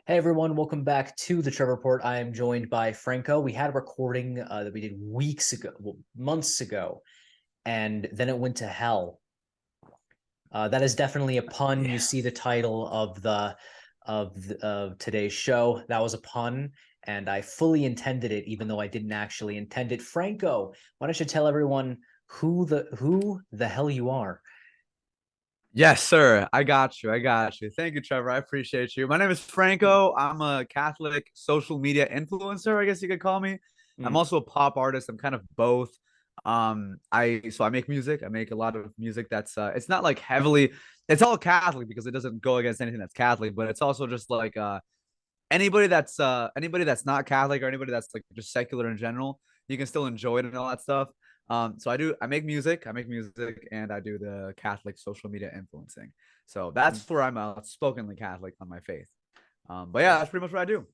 Hey everyone, welcome back to the Trevor Report. I am joined by Franco. We had a recording that we did weeks ago, well, months ago, and then it went to hell. That is definitely a pun. You Yeah. see the title of of today's show. That was a pun, and I fully intended it, even though I didn't actually intend it. Franco, why don't you tell everyone who the hell you are? Yes, sir. I got you. I got you. Thank you, Trevor. I appreciate you. My name is Franco. I'm a Catholic social media influencer, I guess you could call me. I'm Mm, also a pop artist. I'm kind of both. I make music. I make a lot of music that's it's not like heavily it's all Catholic because it doesn't go against anything that's Catholic, but it's also just like anybody that's not Catholic or anybody that's like just secular in general, you can still enjoy it and all that stuff. So I make music, and I do the Catholic social media influencing. So mm. that's where I'm outspokenly Catholic on my faith. But yeah, Well, that's pretty much what I do.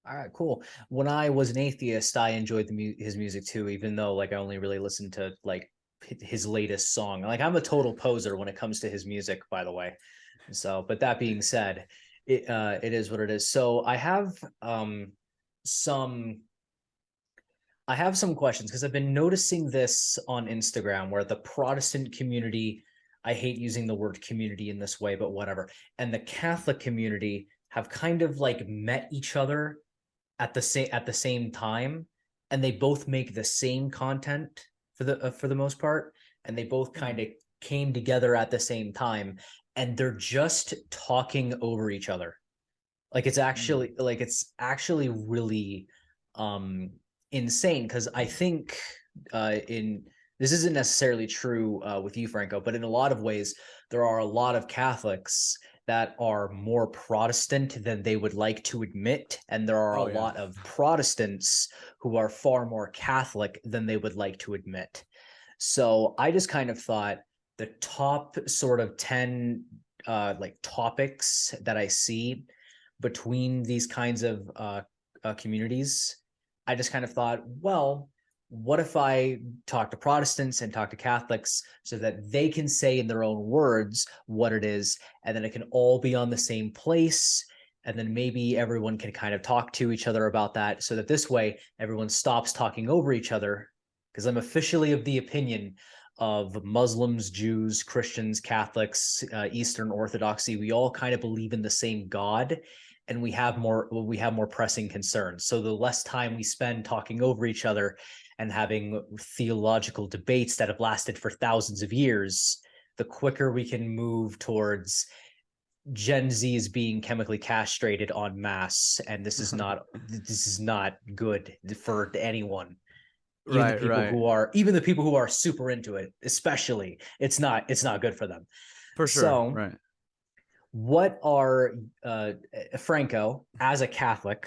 all right, cool. When I was an atheist, I enjoyed his music too, even though like I only really listened to like his latest song. Like I'm a total poser when it comes to his music, by the way. So, but that being said, it is what it is. So some I have some questions because I've been noticing this on Instagram where the Protestant community, I hate using the word community in this way, but whatever, and the Catholic community have kind of like met each other at the same time, and they both make the same content for the most part, and they both kind Hmm. of came together at the same time, and they're just talking over each other. Hmm. Like it's actually really um insane because I think in this isn't necessarily true with you, Franco, but in a lot of ways, there are a lot of Catholics that are more Protestant than they would like to admit. And there are a Oh yeah. lot of Protestants who are far more Catholic than they would like to admit. So I just kind of thought the top sort of 10 like topics that I see between these kinds of communities, I just kind of thought, well, what if I talk to Protestants and talk to Catholics so that they can say in their own words what it is, and then it can all be on the same place. And then maybe everyone can kind of talk to each other about that so that this way everyone stops talking over each other. Because I'm officially of the opinion of Muslims, Jews, Christians, Catholics, Eastern Orthodoxy. We all kind of believe in the same God, and we have more pressing concerns. So the less time we spend talking over each other and having theological debates that have lasted for thousands of years, the quicker we can move towards Gen Z is being chemically castrated en masse, and this is not good for anyone. Right, right. Even the people who are super into it, especially, it's not good for them. For sure. So Right. what are Franco, as a Catholic,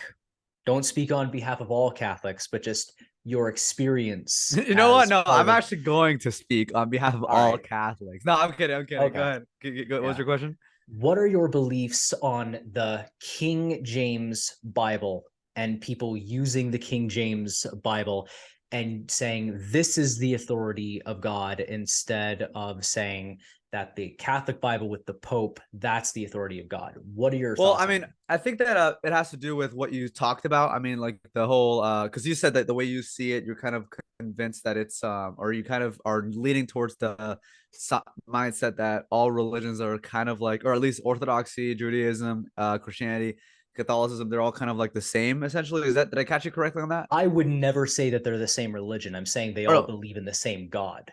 don't speak on behalf of all Catholics, but just your experience You know what? as No, part I'm of a. actually going to speak on behalf of All all right. Catholics. No, I'm kidding. I'm kidding. Go Okay. ahead. What was Yeah. your question? What are your beliefs on the King James Bible and people using the King James Bible and saying this is the authority of God instead of saying that the Catholic Bible with the Pope, that's the authority of God? What are your Well, thoughts I on mean, that? I think that it has to do with what you talked about. I mean, like the whole because you said that the way you see it, you're kind of convinced that it's or you kind of are leaning towards the mindset that all religions are kind of like, or at least Orthodoxy, Judaism, Christianity, Catholicism, they're all kind of like the same essentially. Is that did I catch you correctly on that? I would never say that they're the same religion. I'm saying they all Or believe in the same God.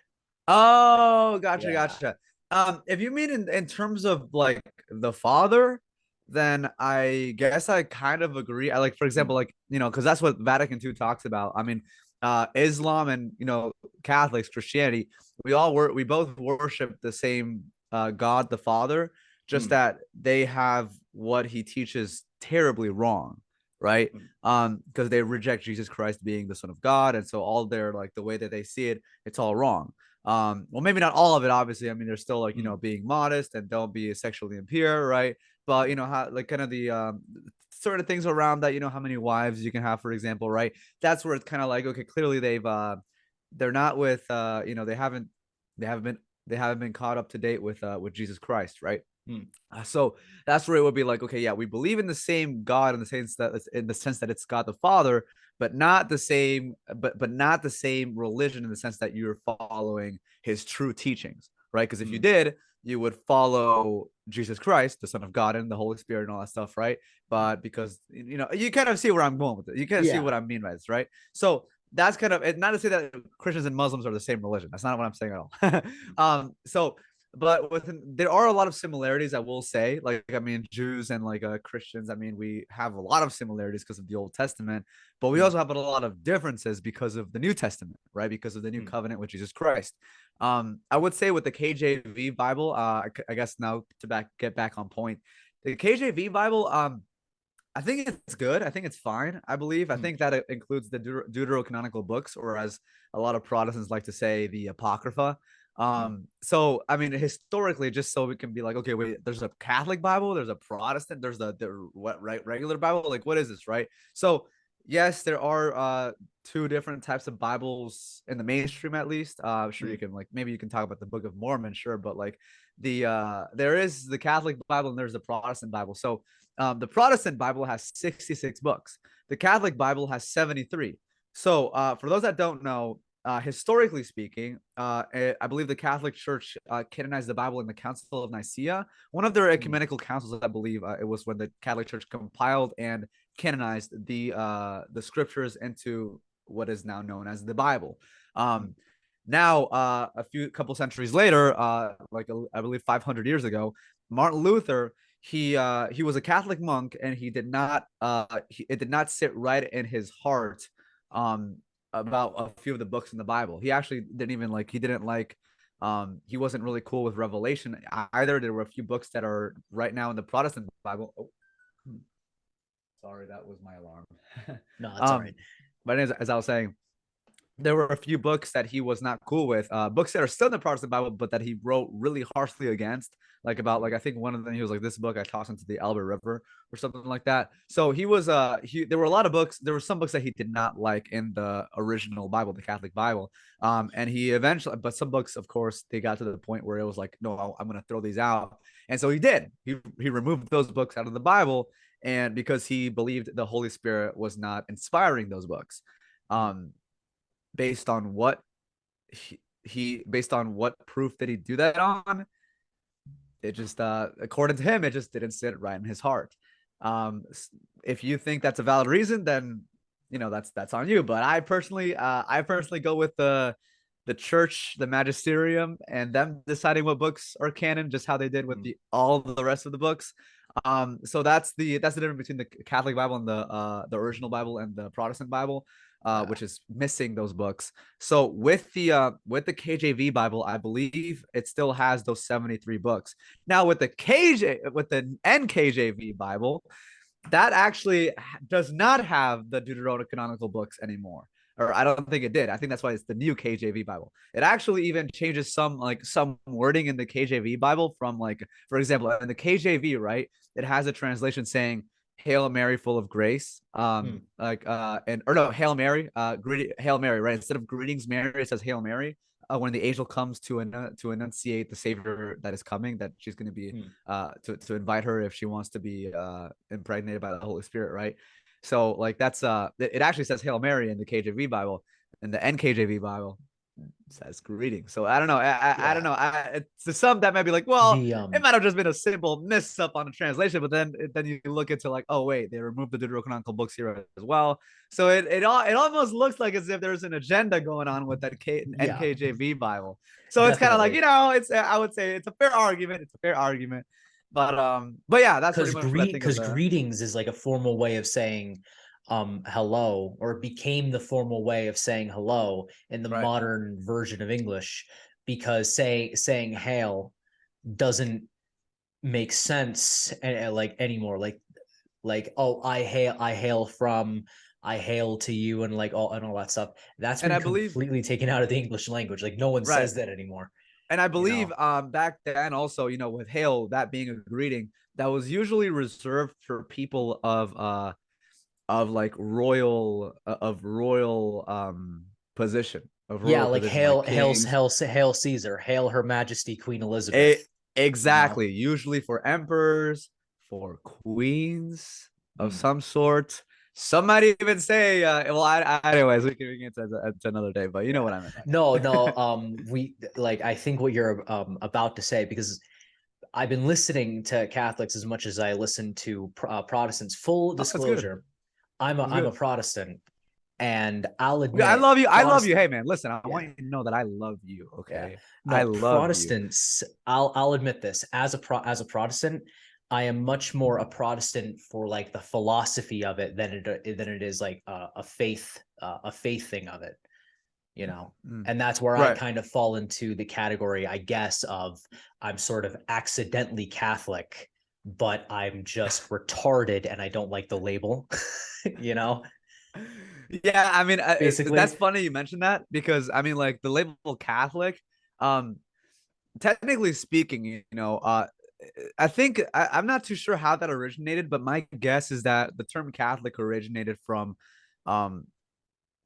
oh, gotcha, Yeah. gotcha. If you mean in terms of like the father, then I guess I kind of agree. I like, for example, like, because that's what Vatican II talks about. I mean, Islam and Catholics, Christianity, we both worship the same God, the Father, just Mm. that they have what he teaches terribly wrong, right? Mm. Because they reject Jesus Christ being the Son of God, and so all their like the way that they see it, it's all wrong. Well, maybe not all of it, obviously. I mean, they're still like, Mm. being modest and don't be sexually impure, right? But how like kind of the sort of things around that, how many wives you can have, for example, right? That's where it's kind of like, okay, clearly they're not with they haven't been caught up to date with Jesus Christ, right? Mm, So that's where it would be like, okay, yeah, we believe in the same God in the sense that it's God the Father, but not the same, but not the same religion in the sense that you're following his true teachings, right? Because if you mm, did, you would follow Jesus Christ, the Son of God, and the Holy Spirit, and all that stuff, right? But because you kind of see where I'm going with it. You kind of see yeah. what I mean by this, right? So that's kind of not to say that Christians and Muslims are the same religion. That's not what I'm saying at all. So but there are a lot of similarities, I will say. Like, I mean, Jews and like Christians, I mean, we have a lot of similarities because of the Old Testament, but we Mm, also have a lot of differences because of the New Testament, right? Because of the new mm, covenant with Jesus Christ. I would say with the KJV Bible, I guess now to get back on point, the KJV Bible, I think it's good. I think it's fine. I believe. I mm, think that it includes the deuterocanonical books, or as a lot of Protestants like to say, the Apocrypha. mm, So I mean, historically, just so we can be like, okay, wait, there's a Catholic Bible, there's a Protestant, there's the what right regular Bible. Like, what is this, right? So yes, there are two different types of Bibles in the mainstream, at least. Sure, you mm, can like maybe you can talk about the Book of Mormon, sure, but like there is the Catholic Bible and there's the Protestant Bible. So the Protestant Bible has 66 books. The Catholic Bible has 73. So, for those that don't know, historically speaking, I believe the Catholic Church canonized the Bible in the Council of Nicaea, one of their mm, ecumenical councils. I believe it was when the Catholic Church compiled and canonized the scriptures into what is now known as the Bible. mm, Now, a couple centuries later, I believe 500 years ago, Martin Luther he was a Catholic monk, and it did not sit right in his heart um about a few of the books in the Bible. He actually didn't even like he didn't like he wasn't really cool with Revelation either. There were a few books that are right now in the Protestant Bible. Oh, mm. sorry, that was my alarm. No, that's all right. um but as I was saying, there were a few books that he was not cool with, books that are still in the Protestant Bible, but that he wrote really harshly against. Like about Mm, like I think one of them he was like, this book I tossed into the Elbe River or something like that. So he was there were a lot of books. There were some books that he did not like in the original Bible, the Catholic Bible. And he eventually, but some books, of course, they got to the point where it was like, no, I'm gonna throw these out. And so he did. He removed those books out of the Bible, and because he believed the Holy Spirit was not inspiring those books. mm, Um, based on what based on what proof did he do that on, it just according to him, it just didn't sit right in his heart. um if you think that's a valid reason, then that's on you, but I personally go with the church, the magisterium, and them deciding what books are canon, just how they did with mm. all the rest of the books. So that's the difference between the Catholic Bible and the original Bible and the Protestant Bible, Yeah. which is missing those books. So with the KJV Bible, I believe it still has those 73 books. Now with the NKJV Bible, that actually does not have the Deuterocanonical books anymore. Or I don't think it did. I think that's why it's the new KJV Bible. It actually even changes some wording in the KJV Bible from, like, for example, in the KJV, right? It has a translation saying Hail Mary, full of grace. Mm, And or no, Hail Mary, Hail Mary, right? Instead of greetings Mary, it says Hail Mary. When the angel comes to enunciate the Savior that is coming, that she's going to be mm. to invite her if she wants to be impregnated by the Holy Spirit, right? So like that's it actually says Hail Mary in the KJV Bible, and the NKJV Bible says greeting. So I don't know. I don't Yeah. know. To some that might be like, well, The it might have just been a simple miss up on the translation, but then you look into like, oh wait, they removed the Deuterocanonical books here as well. So it almost looks like as if there's an agenda going on with that yeah, NKJV Bible. So it's kind of like, definitely. it's I would say it's a fair argument. It's a fair argument. But yeah, that's pretty much what I think of Because the greetings is like a formal way of saying hello, or it became the formal way of saying hello in the right. modern version of English, because saying hail doesn't make sense like anymore. Like, oh, I hail to you, and like all that stuff. That's And been I believe completely taken out of the English language. Like, no one right. says that anymore, And I you believe know. back then also, with hail, that being a greeting, that was usually reserved for people of like royal position, of Yeah, royal like position, like hail, kings. hail Caesar, hail Her Majesty Queen Elizabeth. you know? Exactly. Usually for emperors, for queens of Mm. some sort. Some might even say, anyways, we can get to that another day, but you know Yeah. what I meant by No, no, that. we like I think what you're about to say, because I've been listening to Catholics as much as I listen to Protestants. Full Oh, that's good. disclosure, That's I'm a good. Protestant, and I'll Yeah, I admit love you. I love you. Protestant. Hey, man, listen, I Yeah, want you to know that I love you. yeah. Okay. I No, love you. Protestants. I'll admit this, as a Protestant, I am much more a Protestant for like the philosophy of it than it is like a faith thing of it, you know. Mm. And that's where I Right. kind of fall into the category, I guess, of I'm sort of accidentally Catholic, but I'm just retarded and I don't like the label, you know, Yeah, I mean, that's basically. funny you mentioned that because I mean, like the label Catholic, um, technically speaking, I think I'm not too sure how that originated, but my guess is that the term Catholic originated from, um,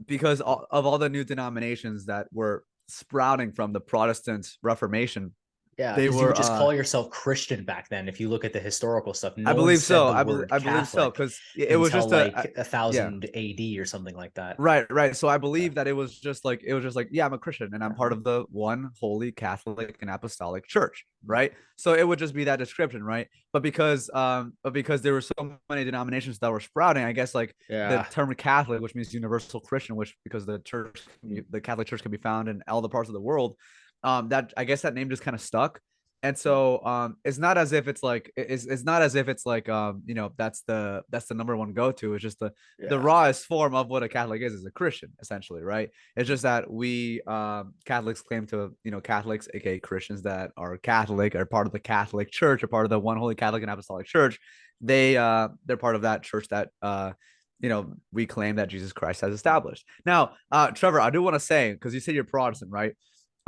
because of all the new denominations that were sprouting from the Protestant Reformation. Yeah, They because you would were, just call yourself Christian back then. If you look at the historical stuff, I no one believe said so. the word I believe so Catholic because it was until just like a yeah. thousand AD or something like that. Right, right. So I Yeah. believe that it was just like, yeah, I'm a Christian and I'm part Uh-huh. of the one holy Catholic and apostolic church, right? So it would just be that description, right? But because there were so many denominations that were sprouting, I guess like the Yeah. term Catholic, which means universal Christian, which because Mm. the Catholic Church can be found in all the parts of the world, that I guess that name just kind of stuck. And Mm. so it's not as if it's not as if it's like that's the number one go to. It's just the Yeah. rawest form of what a Catholic is a Christian, essentially, right? It's Mm. just that we Catholics claim to, Catholics, aka Christians that are Catholic, are part of the Catholic Church, are part of the one holy Catholic and Apostolic Church. They're part of that church that we claim that Jesus Christ has established. Now, Trevor, I do want to say, because you said you're Protestant, right?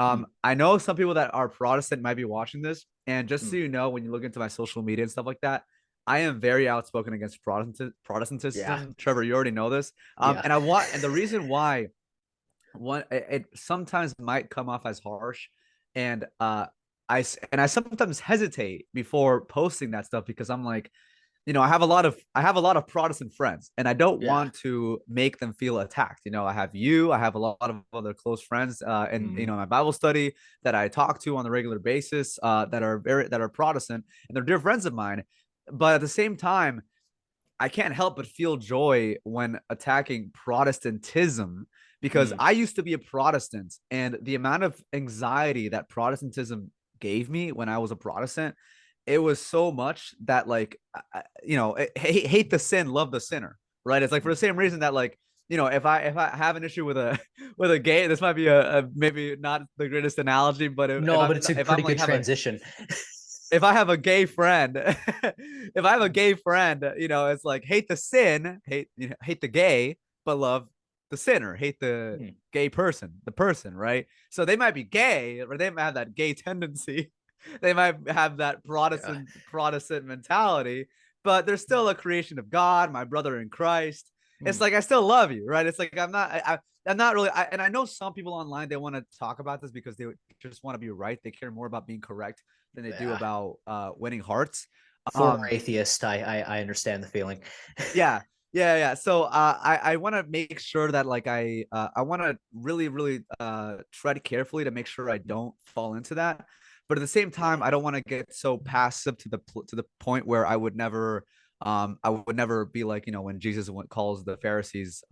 Mm. I know some people that are Protestant might be watching this, and just so Mm. you know, when you look into my social media and stuff like that, I am very outspoken against Yeah. Protestantism. Trevor, you already know this. Yeah. And the reason why it sometimes might come off as harsh, and I sometimes hesitate before posting that stuff because I'm like, I have a lot of Protestant friends, and I don't Yeah. want to make them feel attacked. I have a lot of other close friends, and Mm. my Bible study that I talk to on a regular basis, that are Protestant, and they're dear friends of mine. But at the same time, I can't help but feel joy when attacking Protestantism because Mm. I used to be a Protestant, and the amount of anxiety that Protestantism gave me when I was a Protestant, it was so much that like hate the sin, love the sinner, right? It's like for the Mm. same reason that like if I have an issue with a with a gay, this might be a maybe not the greatest analogy, but No, but it's a if I'm pretty like good have a transition. if I have a gay friend, if I have a gay friend, it's like hate the sin, hate the gay, but love the sinner, hate the Mm. gay person, the person, right? So they might be gay, or they might have that gay tendency. They might have that Yeah. Protestant mentality, but they're still a creation of God, my brother in Christ. It's Mm. like I still love you, right? It's like I'm not really, and I know some people online they want to talk about this because they just want to be right. They care more about being correct than they do Yeah. about winning hearts. Former Um, atheist, I understand the feeling. yeah, yeah. So I want to make sure that like I want to really tread carefully to make sure I don't fall into that. But at the same time, I don't want to get so passive to the point where I would never be like, when Jesus calls the Pharisees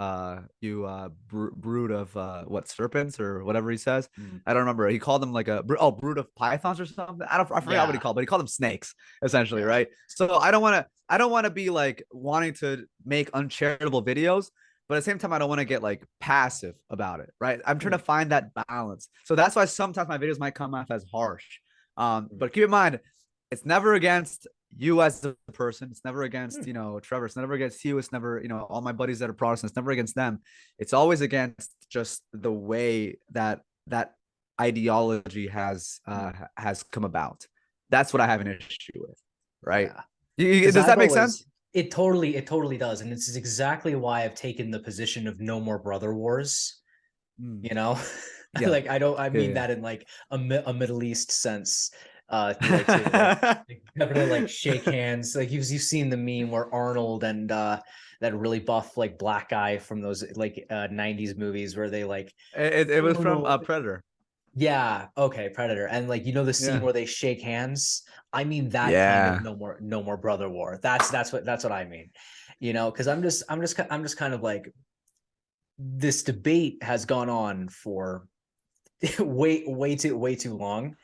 you brood of what, serpents or whatever he says. Mm. I don't remember. He called them like brood of pythons or something. I forgot what he Yeah. called, but he called them snakes essentially, Yeah. right? So I don't want to be like wanting to make uncharitable videos, but at the same time, I don't want to get like passive about it, right? I'm trying to Mm. find that balance. So that's why sometimes my videos might come off as harsh. Mm. But keep in mind, it's never against you as a person. It's never Mm. against, Trevor. It's never against you. It's never, all my buddies that are Protestants. It's never against them. It's always against just the way that ideology Mm. has come about. That's what I have an issue with, right? Yeah. Because Does I've that make always sense? it totally does. And this is exactly why I've taken the position of no more brother wars, Mm, you know? yeah, Like I yeah, mean yeah. that in like a Middle East sense. Like definitely like shake hands. Like you've seen the meme where Arnold and that really buff like black guy from those like 90s movies where they like It was from oh, Predator. yeah, okay, Predator. And like the scene Yeah. where they shake hands. I mean that kind of Yeah. no more brother war. That's what I mean. Because I'm just kind of like this debate has gone on for way too long.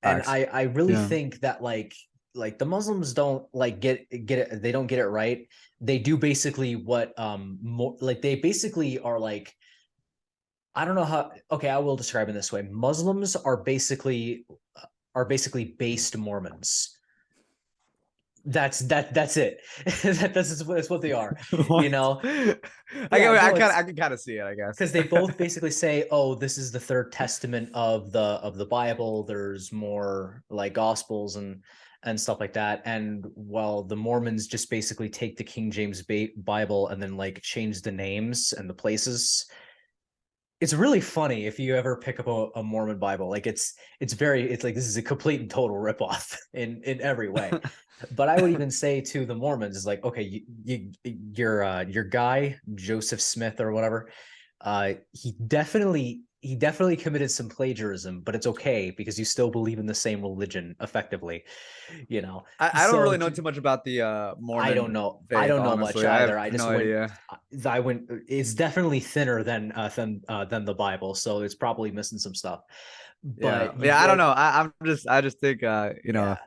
And Facts. I really Yeah. think that like the Muslims don't like get it, they don't get it right. They do basically what more like they basically are like, I don't know how, okay, I will describe it this way. Muslims are basically based Mormons. That's it. That's what they are, you What? know. I Yeah, can no, I it's can kind of see it, I guess. because they both basically say, "Oh, this is the third testament of the Bible. There's more like Gospels and stuff like that." And well, the Mormons just basically take the King James Bible and then like change the names and the places. It's really funny if you ever pick up a Mormon Bible. Like it's like this is a complete and total ripoff in every way. But I would even say to the Mormons is like, okay, your guy Joseph Smith or whatever, he definitely committed some plagiarism, but it's okay because you still believe in the same religion effectively, you know. I don't So really know too much about the I don't Mormon know. I faith, don't know much honestly. I either. have I just no went. idea. I went. It's definitely thinner than the Bible, so it's probably missing some stuff. Yeah. But Yeah, I don't like, know. I just think yeah,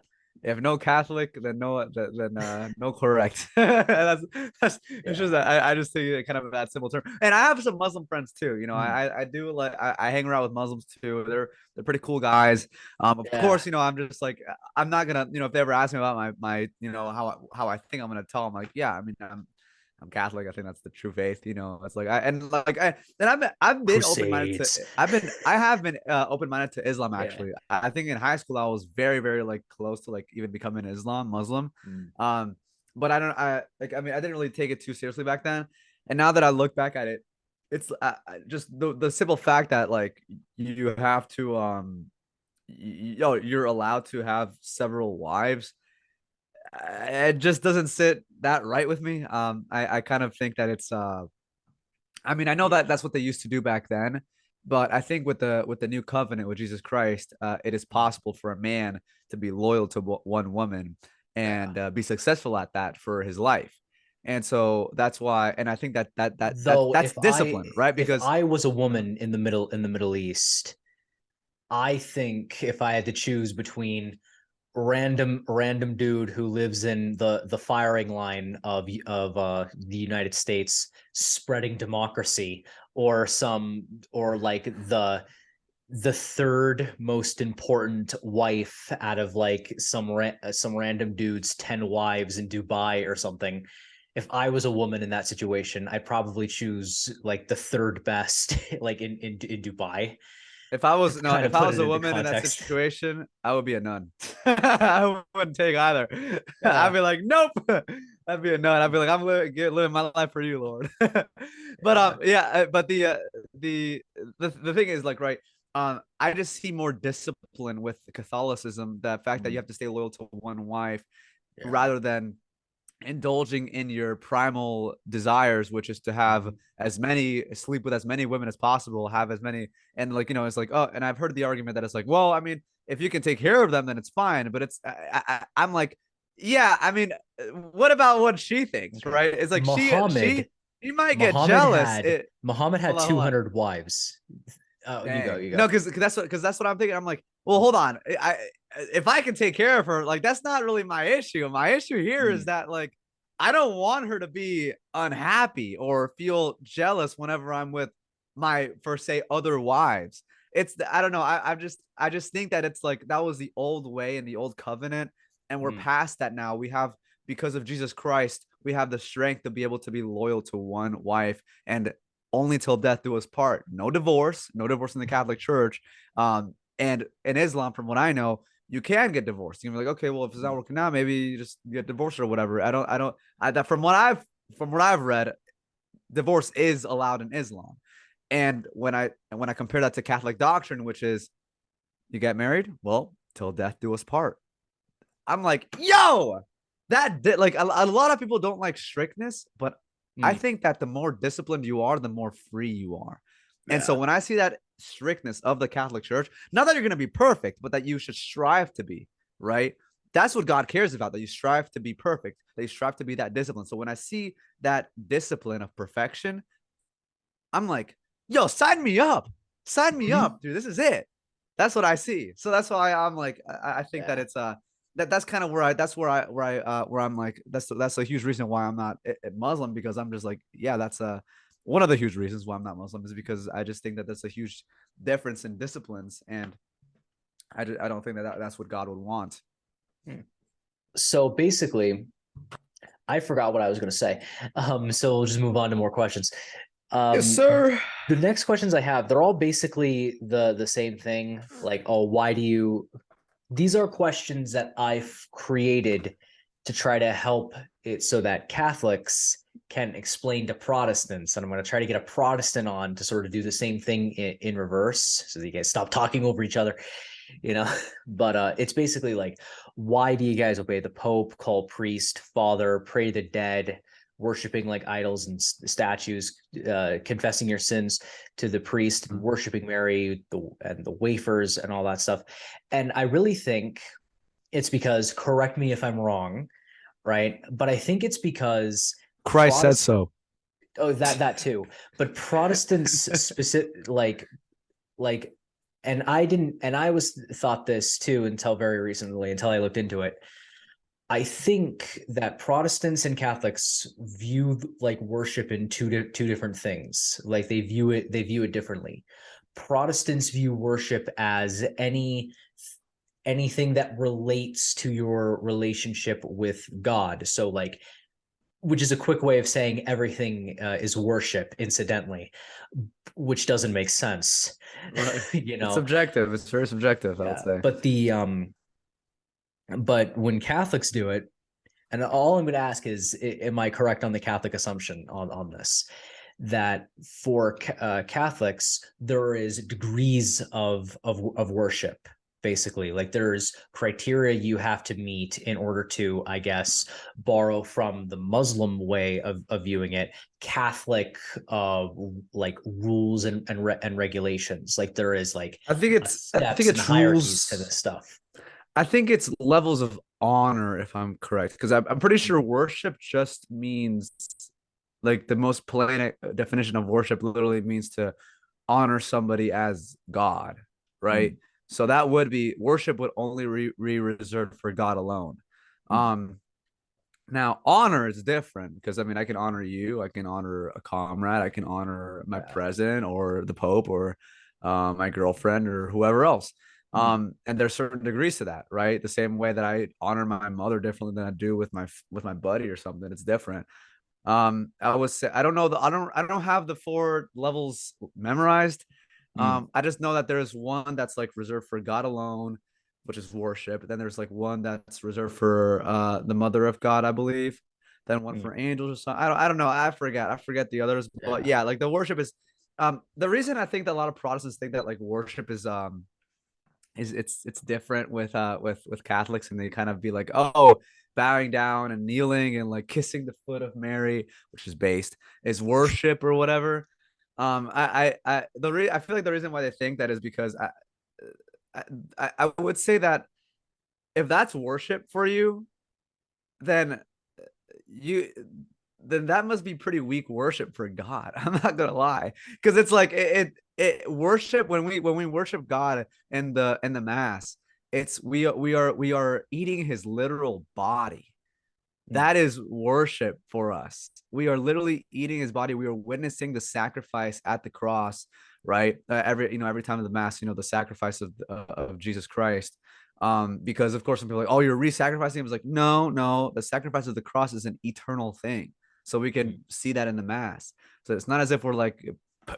if no Catholic, then no correct. That's it's just yeah, that I just think it kind of that simple term. And I have some Muslim friends too. mm, I do like I hang around with Muslims too. They're pretty cool guys. Of yeah, course, I'm just like I'm not gonna, if they ever ask me about my how I think, I'm gonna tell them like, yeah, I mean, I'm Catholic. I think that's the true faith. It's like I've been open minded to Crusades. I have been open minded to Islam Yeah, actually. I think in high school I was very very like close to like even becoming Muslim. mm, Um, but I mean I didn't really take it too seriously back then, and now that I look back at it, it's just the simple fact that like you have to you're allowed to have several wives. It just doesn't sit that right with me. I kind of think that it's I mean, I know that yeah, that's what they used to do back then, but I think with the new covenant with Jesus Christ, it is mm, possible for a man to be loyal to one woman yeah. and be successful at that for his life. And so that's why, and I think Though that's discipline, right? if Because I was a woman in the Middle East, I think if I had to choose between random dude who lives in the firing line of the United States spreading democracy, or like the third most important wife out of like some random dude's 10 wives in Dubai or something. If I was a woman in that situation, I'd probably choose like the third best like in Dubai, if I to was no, kind of if I put was it a into woman in that context. situation, I would be a nun. I wouldn't take either. I'd Yeah, be like, nope. I'd be a nun. I'd be like, I'm living my life for you, Lord. But yeah. yeah, but the the thing is like, right. I just see more discipline with Catholicism. The fact that you Mm, have to stay loyal to one wife yeah. rather than indulging in your primal desires, which is to have Mhm. as many sleep with as many women as possible, have as many, and like it's like, oh, and I've heard the argument that it's like, well, I mean, if you can take care of them, then it's fine. But I'm like, yeah, I mean, what about what she thinks, Okay. right? It's like Muhammad she might get Muhammad jealous. had Muhammad Hold had on, hold on. 200 wives. Oh, you go, Dang. you go. No, because that's what I'm thinking. I'm like, well, hold on. If I can take care of her, like that's not really my issue. My issue here is Mm, that like I don't want her to be unhappy or feel jealous whenever I'm with my, for say, other wives. I don't know. I just think that it's like that was the old way and the old covenant, and we're mm, past that now. We have, because of Jesus Christ, we have the strength to be able to be loyal to one wife, and only till death do us part. No divorce, no divorce in the Catholic Church. And in Islam, from what I know, you can get divorced. You can be like, okay, well, if it's not mm. working out, maybe you just get divorced or whatever. That from what I've read, divorce is allowed in Islam. And when I compare that to Catholic doctrine, which is you get married, well, till death do us part. I'm like, yo, like a lot of people don't like strictness, but I Mm, think that the more disciplined you are, the more free you are. And so yeah. when I see that strictness of the Catholic Church, not that you're going to be perfect, but that you should strive to be, right? That's what God cares about, that you strive to be perfect, that you strive to be that discipline. So when I see that discipline of perfection, I'm like, yo, sign me up. Sign me Mhm. up, dude. This is it. That's what I see. So that's why I'm like, I think that Yeah. it's that's kind of where I that's where I'm like, that's a huge reason why I'm not Muslim, because I'm just like, yeah, that's one of the huge reasons why I'm not Muslim is because I just think that that's a huge difference in disciplines, and I don't think that that's what God would want. Hmm. So basically, I forgot what I was going to say. So we'll just move on to more questions. Yes, Um, sir. the next questions I have, they're all basically the same thing. Like, oh, why do you? These are questions that I've created to try to help it so that Catholics can explain to Protestants. And I'm going to try to get a Protestant on to sort of do the same thing in reverse so that you guys stop talking over each other, you know. But it's basically like, why do you guys obey the Pope, call priest, father, pray to the dead, worshiping like idols and statues, confessing your sins to the priest, and worshiping Mary, and the wafers and all that stuff? And I really think it's because, correct me if I'm wrong, right? But I think it's because Christ said Protestant, so. oh, that too. But Protestants specific, like, and I didn't, and I was thought this too until very recently, until I looked into it. I think that Protestants and Catholics view like worship in two different things. Like they view it differently. Protestants view worship as anything that relates to your relationship with God. So like, which is a quick way of saying everything is worship, incidentally, which doesn't make sense. Right. you It's know, subjective. It's very subjective, I would yeah. say. But when Catholics do it, and all I'm going to ask is, am I correct on the Catholic assumption on this? That for Catholics, there is degrees of worship. Basically, like there's criteria you have to meet in order to, I guess, borrow from the Muslim way of viewing it, Catholic like rules and regulations. Like there is like I think steps and it's hierarchies to rules. this stuff. I think it's levels of honor, if I'm correct, because I'm pretty sure worship just means, like, the most plain definition of worship literally means to honor somebody as God, right? Mm, So that would be worship would only be reserved for God alone. mm, Um, Now honor is different, because I mean I can honor you, I can honor a comrade, I can honor my yeah. president or the Pope or my girlfriend or whoever else. Mm, And there's certain degrees to that, right? The same way that I honor my mother differently than I do with my buddy or something. It's different. I was say I don't know I don't have the four levels memorized. mm, I just know that there's one that's like reserved for God alone, which is worship. Then there's like one that's reserved for the mother of God, I believe. Then one mm, for angels or something. I don't know. I forget the others. But yeah. yeah, like the worship is the reason I think that a lot of Protestants think that like worship is it's different with Catholics, and they kind of be like, oh, bowing down and kneeling and like kissing the foot of Mary, which is based, is worship or whatever. I feel like the reason why they think that is because I would say that if that's worship for you, then you then that must be pretty weak worship for God. I'm not gonna lie, because it's like it worship, when we worship God in the mass, it's we are eating His literal body. Mm, That is worship for us. We are literally eating His body. We are witnessing the sacrifice at the cross, right? Every time of the mass, the sacrifice of Jesus Christ. Because of course some people are like, oh, you're re-sacrificing him. It's like, no, the sacrifice of the cross is an eternal thing. So we mm, can see that in the mass. So it's not as if we're like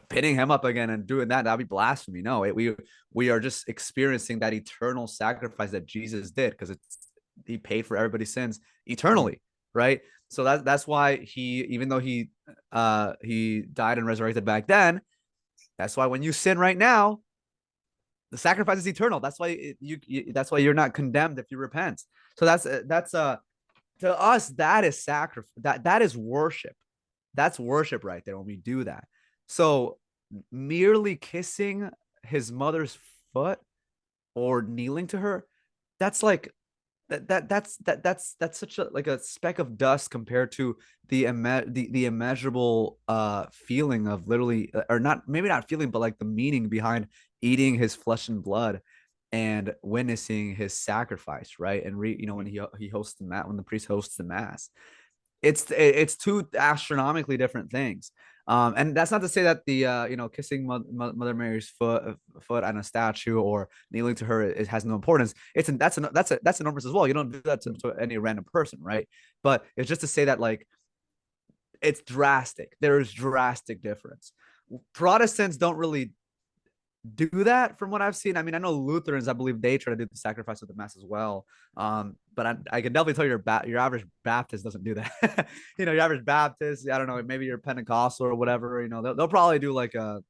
pitting him up again and doing that. That'd be blasphemy. No, we are just experiencing that eternal sacrifice that Jesus did, because he paid for everybody's sins mm. eternally, right? So that's why even though he died and resurrected back then, that's why when you sin right now, The sacrifice is eternal. That's why that's why you're not condemned if you repent. So that's to us, that is sacrifice. That is worship. That's worship right there when we do that. So merely kissing his mother's foot or kneeling to her, that's like that's such a like a speck of dust compared to the immeasurable feeling of literally, or not, maybe not feeling, but like the meaning behind eating his flesh and blood and witnessing his sacrifice, right? And when he hosts the mass, when the priest hosts the mass, it's two astronomically different things. And that's not to say that the kissing Mother Mary's foot on a statue or kneeling to her, it has no importance. That's enormous as well. You don't do that to any random person, right? But it's just to say that, like, it's drastic. There is drastic difference. Protestants don't really do that from what I've seen. I mean, I know Lutherans, I believe they try to do the sacrifice of the mass as well. But I can definitely tell your average Baptist doesn't do that. Your average Baptist, I don't know, maybe you're Pentecostal or whatever, they'll probably do like well,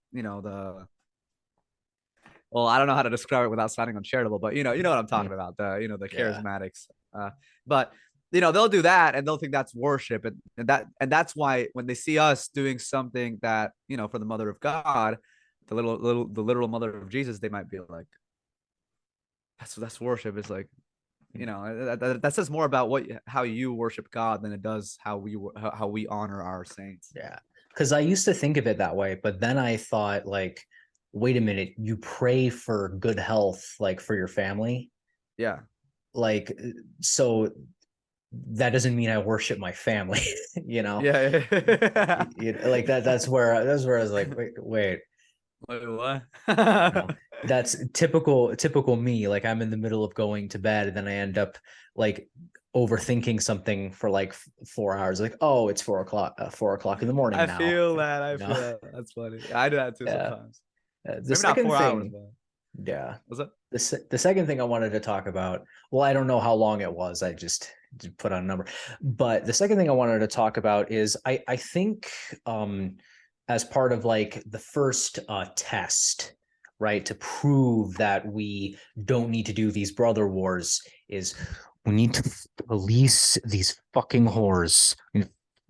I don't know how to describe it without sounding uncharitable, but you know what I'm talking about, the Yeah. charismatics. But they'll do that and they'll think that's worship, and that's why when they see us doing something that, for the Mother of God, the literal mother of Jesus, they might be like, that's worship. It's like, that says more about how you worship God than it does how we honor our saints. Yeah. Because I used to think of it that way, but then I thought, like, wait a minute, you pray for good health, like for your family. Yeah. Like, so that doesn't mean I worship my family, you know? Yeah. Like that's where I was like, wait, Wait, what? you know, that's typical me. Like, I'm in the middle of going to bed and then I end up like overthinking something for like 4 hours. Like, oh, it's 4 o'clock, 4 o'clock in the morning I now. feel that. I You feel know? that. That's funny. I do that too Yeah. sometimes. The Maybe not second 4 hours, thing, but yeah, was it? the second thing I wanted to talk about, well, I don't know how long it was. I just put on a number. But the second thing I wanted to talk about is I think as part of like the first test, right, to prove that we don't need to do these brother wars, is we need to police these fucking whores.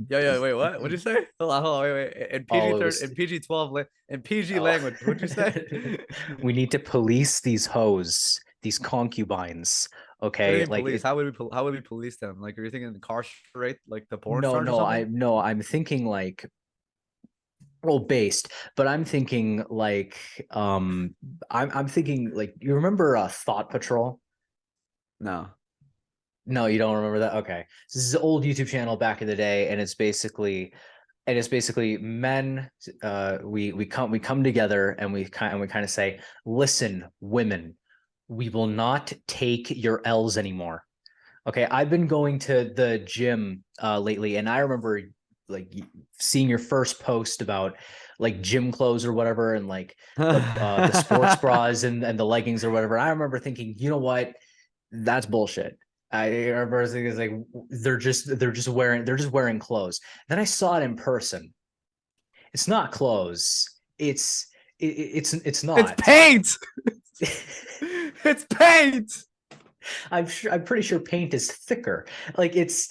Yeah. Wait, what? What'd you say? Hold on. Wait. In Oh, PG it 13, was in PG 12, in PG oh. language. What'd you say? We need to police these hoes, these concubines. What do you Okay, mean like police? it, How would we police them? Like, are you thinking incarcerate like the porn no, stars or no, something? I'm thinking like, well, based, but I'm thinking like, I'm thinking like, you remember Thought Patrol? No. No, you don't remember that? Okay. This is an old YouTube channel back in the day, and it's basically men, we come together and we kind of say, listen, women, we will not take your L's anymore. Okay, I've been going to the gym lately, and I remember like seeing your first post about like gym clothes or whatever, and like the sports bras and the leggings or whatever. I remember thinking, you know what, that's bullshit. I remember thinking, it's like, they're just wearing clothes. Then I saw it in person. It's not clothes. It's It's not. paint. It's paint. I'm pretty sure paint is thicker. Like, it's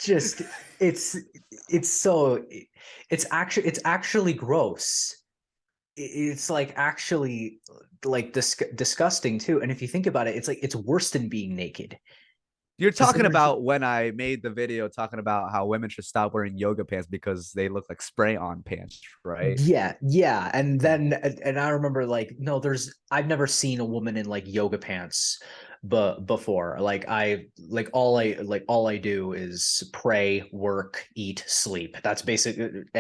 it's so it's actually gross. It's like actually like disgusting too. And if you think about it, it's like it's worse than being naked, You're because talking about when I made the video talking about how women should stop wearing yoga pants because they look like spray on pants, right? yeah. And Yeah. then and I remember like, no, I've never seen a woman in like yoga pants but before. Like all I do is pray, work, eat, sleep. That's basic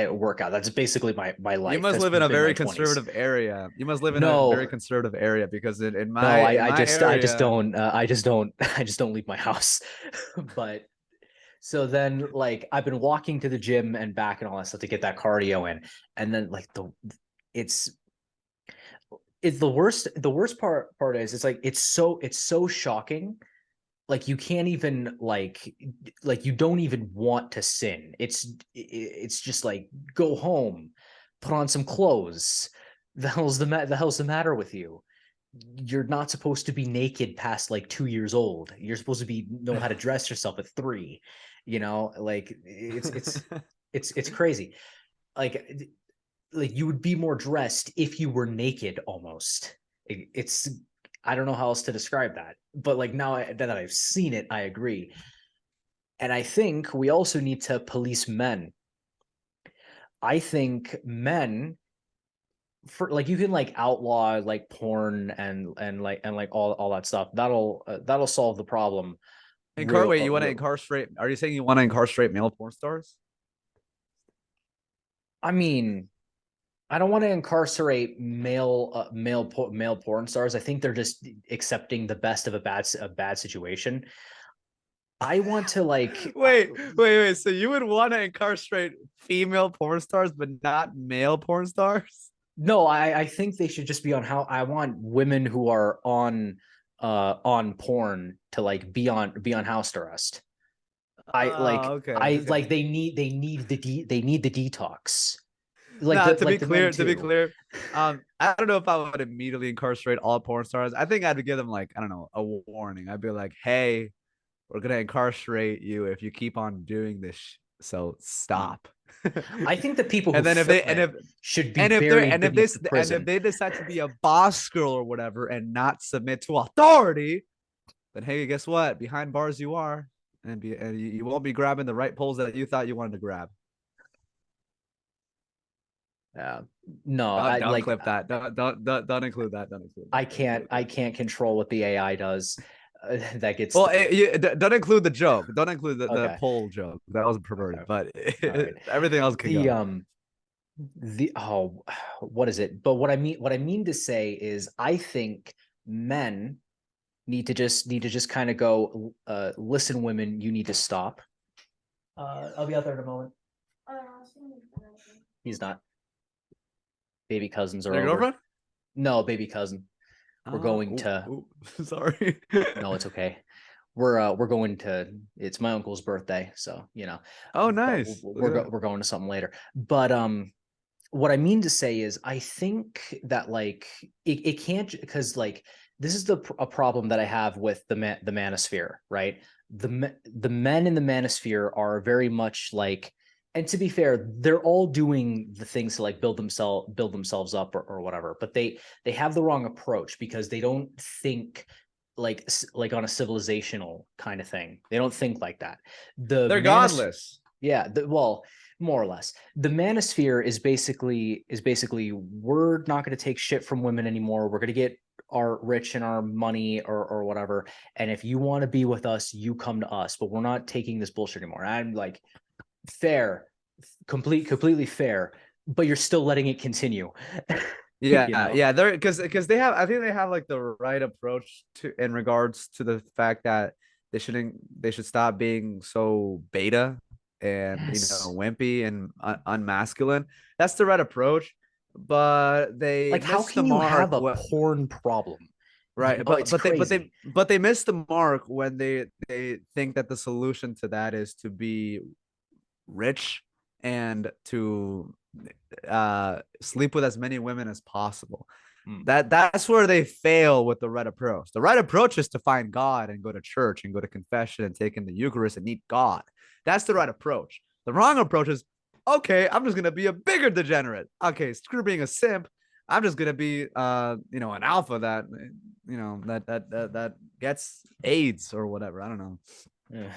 workout. That's basically my You life. must That's live in a been my very 20s. conservative area. You must live in a very No, conservative area because in no, my I just I just area, don't I just don't I just don't leave my house. But so then, like, I've been walking to the gym and back and all that stuff to get that cardio in, and then like it's it's the worst part is, it's like it's so shocking. Like, you can't even like you don't even want to sin. It's just like, go home, put on some clothes. The hell's the matter with you? you're not supposed to be naked past like 2 years old. You're supposed to be know how to dress yourself at 3. Like it's crazy. Like you would be more dressed if you were naked almost. It's I don't know how else to describe that. But like now that I've seen it, I agree. And I think we also need to police men. I think men for like you can like outlaw like porn and all that stuff. That'll solve the problem real Wait, you want to real. incarcerate? Are you saying you want to incarcerate male porn stars? I mean, I don't want to incarcerate male porn stars. I think they're just accepting the best of a bad situation. I want to like Wait. So you would want to incarcerate female porn stars, but not male porn stars? no, I think they should just be on how I want women who are on porn to like be on house arrest. Oh, I okay. like they need the detox. Nah, to be Like the men clear, too. I don't know if I would immediately incarcerate all porn stars. I think I'd give them like, I don't know, a warning. I'd be like, hey, we're gonna incarcerate you if you keep on doing this. So Mm. stop. I think the people who And then film it should be buried beneath the if prison. they decide to be a boss girl or whatever and not submit to authority, then hey, guess what? Behind bars you are, and you won't be grabbing the right poles that you thought you wanted to grab. Uh, no, I Don't like clip that. Don't include that. Don't include I that. Don't can't include I that. can't control what the AI does. That gets Well, don't include the joke. Don't include the okay. poll joke. That was Okay. perverted, but All right. everything else can The go. what is it? But what I mean to say is I think men need to just kind of go listen, women, you need to stop. I'll be out there in a moment. He's not. Baby cousins are Your over. girlfriend? No, baby cousin. We're going to Sorry. no, it's okay. We're going to it's my uncle's birthday, so Oh, but nice. Look at that. we're going to something later. But what I mean to say is I think that like it can't because like this is a problem that I have with the manosphere, right? The men in the manosphere are very much like, and to be fair, they're all doing the things to like build themselves up or whatever, but they have the wrong approach because they don't think like on a civilizational kind of thing. They don't think like that. The They're manos godless. Yeah, well, more or less. The manosphere is basically we're not going to take shit from women anymore. We're going to get our rich and our money or whatever. And if you want to be with us, you come to us. But we're not taking this bullshit anymore. And I'm like, fair, completely fair. But you're still letting it continue. you Yeah, know, yeah. They're because they have. I think they have like the right approach to in regards to the fact that they should stop being so beta and yes. wimpy and unmasculine. That's the right approach, but they Like, how miss the can you have mark. a What porn problem? right? It's crazy. But they miss the mark when they think that the solution to that is to be rich and to sleep with as many women as possible. Mm. That's where they fail with the right approach. The right approach is to find God and go to church and go to confession and take in the Eucharist and meet God. That's the right approach. The wrong approach is, okay, I'm just gonna be a bigger degenerate. Okay, screw being a simp. I'm just gonna be an alpha that that gets AIDS or whatever. I don't know. Yeah.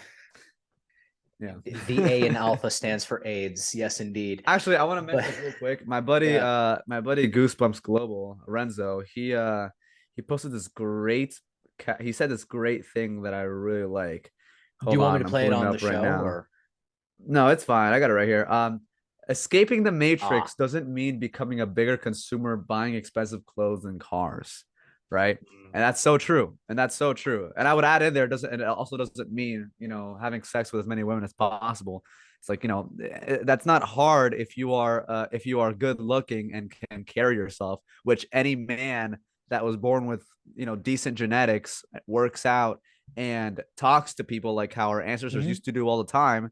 Yeah. The A in alpha stands for AIDS. Yes, indeed. Actually, I want to But mention real quick. yeah, My buddy Goosebumps Global, Renzo, he posted this great he said this great thing that I really like. do Hold you want me on, to I'm play it pulling it on the up right show now. or No, it's fine. I got it right here. Escaping the ah? matrix doesn't mean becoming a bigger consumer buying expensive clothes and cars, right? And that's so true. And that's so true. And I would add in there, doesn't and it also doesn't mean, having sex with as many women as possible. It's like, that's not hard if you are good looking and can carry yourself, which any man that was born with, decent genetics, works out and talks to people like how our ancestors Mm-hmm. used to do all the time.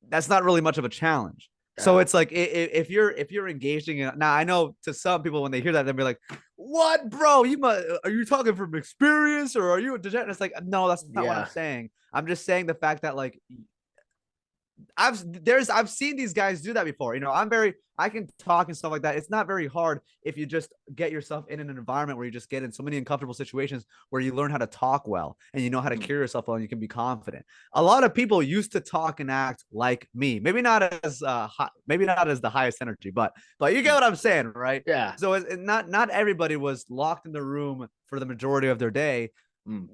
That's not really much of a challenge. So it's like if you're engaging in now, I know to some people when they hear that they'll be like, "What, bro? You must are you talking from experience or are you a degenerate?" It's like, no, that's not what I'm Yeah. saying. I'm just saying the fact that like I've seen these guys do that before. You know, I can talk and stuff like that. It's not very hard if you just get yourself in an environment where you just get in so many uncomfortable situations where you learn how to talk well and you know how to Mm. carry yourself well and you can be confident. A lot of people used to talk and act like me. Maybe not as maybe not as the highest energy, but you get Mm. what I'm saying, right? Yeah. So not everybody was locked in the room for the majority of their day. Mm.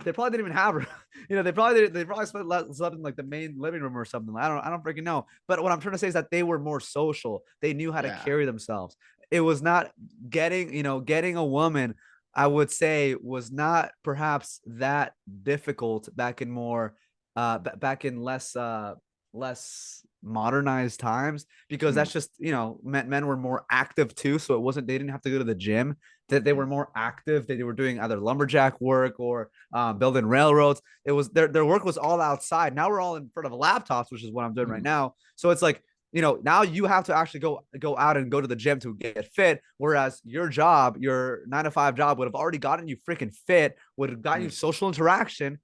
They probably didn't even have they probably slept in like the main living room or something. I don't freaking know. But what I'm trying to say is that they were more social. They knew how to Yeah. carry themselves. It was not getting a woman, I would say, was not perhaps that difficult back in more back in less modernized times, because Mm. that's just men were more active too, so it wasn't they didn't have to go to the gym, that they were Mm. more active. They were doing either lumberjack work or building railroads. It was their work was all outside. Now we're all in front of laptops, which is what I'm doing right Mm. now. So it's like, now you have to actually go out and go to the gym to get fit. Whereas your job, your 9 to 5 job, would have already gotten you freaking fit, would have gotten you Mm. social interaction.